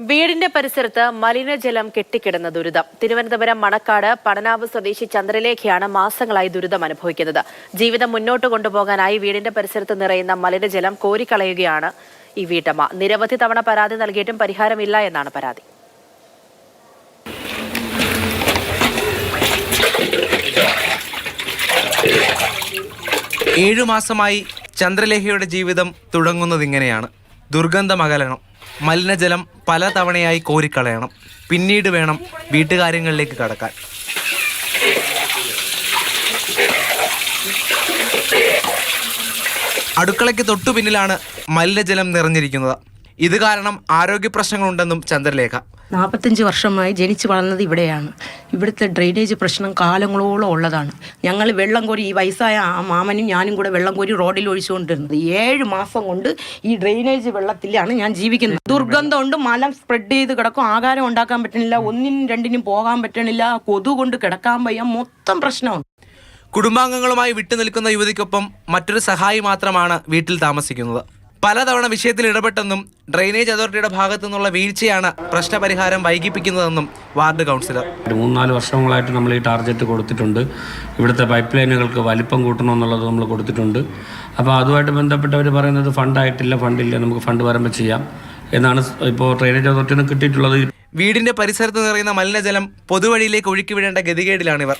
വീടിന്റെ പരിസരത്ത് മലിനജലം കെട്ടിക്കിടന്ന ദുരിതം. തിരുവനന്തപുരം മണക്കാട് പടനാവ് സ്വദേശി ചന്ദ്രലേഖയാണ് മാസങ്ങളായി ദുരിതം അനുഭവിക്കുന്നത്. ജീവിതം മുന്നോട്ട് കൊണ്ടുപോകാനായി വീടിന്റെ പരിസരത്ത് നിറയുന്ന മലിനജലം കോരിക്കളയുകയാണ് ഈ വീട്ടമ്മ. നിരവധി തവണ പരാതി നൽകിയിട്ടും പരിഹാരമില്ല എന്നാണ് പരാതി. ഏഴു മാസമായി ചന്ദ്രലേഖയുടെ ജീവിതം തുടങ്ങുന്നതിങ്ങനെയാണ്. ദുർഗന്ധമകലണം, മലിനജലം പല തവണയായി കോരിക്കളയണം, പിന്നീട് വേണം വീട്ടുകാര്യങ്ങളിലേക്ക് കടക്കാൻ. അടുക്കളയ്ക്ക് തൊട്ടു പിന്നിലാണ് മലിനജലം നിറഞ്ഞിരിക്കുന്നത്. ഇത് കാരണം ആരോഗ്യ പ്രശ്നങ്ങളുണ്ടെന്നും ചന്ദ്രലേഖ. 45 വർഷമായി ജനിച്ചു വളർന്നത് ഇവിടെയാണ്. ഇവിടുത്തെ ഡ്രെയിനേജ് പ്രശ്നം കാലങ്ങളോളം ഉള്ളതാണ്. ഞങ്ങൾ വെള്ളം കോരി, ഈ വയസ്സായ ആ മാമനും ഞാനും കൂടെ വെള്ളം കോരി റോഡിൽ ഒഴിച്ചുകൊണ്ടിരുന്നത്. 7 മാസം കൊണ്ട് ഈ ഡ്രെയിനേജ് വെള്ളത്തിലാണ് ഞാൻ ജീവിക്കുന്നത്. ദുർഗന്ധമുണ്ട്, മലം സ്പ്രെഡ് ചെയ്ത് കിടക്കും, ആഹാരം ഉണ്ടാക്കാൻ പറ്റണില്ല, ഒന്നിനും രണ്ടിനും പോകാൻ പറ്റണില്ല, കൊതു കൊണ്ട് കിടക്കാൻ വയ്യ, മൊത്തം പ്രശ്നമാണ്. കുടുംബാംഗങ്ങളുമായി വിട്ടുനിൽക്കുന്ന യുവതിക്കൊപ്പം മറ്റൊരു സഹായി മാത്രമാണ് വീട്ടിൽ താമസിക്കുന്നത്. പലതവണ വിഷയത്തിൽ ഇടപെട്ടെന്നും ഡ്രെയിനേജ് അതോറിറ്റിയുടെ ഭാഗത്തു നിന്നുള്ള വീഴ്ചയാണ് പ്രശ്നപരിഹാരം വൈകിപ്പിക്കുന്നതെന്നും വാർഡ് കൗൺസിലർ. 3-4 വർഷങ്ങളായിട്ട് നമ്മൾ ഈ ടാർഗറ്റ് കൊടുത്തിട്ടുണ്ട്. ഇവിടുത്തെ പൈപ്പ് ലൈനുകൾക്ക് വലിപ്പം കൂട്ടണമെന്നുള്ളത് നമ്മൾ കൊടുത്തിട്ടുണ്ട്. അപ്പോൾ അതുമായിട്ട് ബന്ധപ്പെട്ടവർ പറയുന്നത് ഫണ്ടില്ല, നമുക്ക് ഫണ്ട് വരുമ്പോൾ ചെയ്യാം എന്നാണ് ഇപ്പോൾ ഡ്രെയിനേജ് അതോറിറ്റിയിൽ നിന്ന് കിട്ടിയിട്ടുള്ളത്. വീടിന്റെ പരിസരത്ത് നിറയുന്ന മലിനജലം പൊതുവഴിയിലേക്ക് ഒഴുക്കി വിടേണ്ട ഗതികേടിലാണിവർ.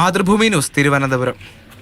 മാതൃഭൂമി ന്യൂസ്, തിരുവനന്തപുരം.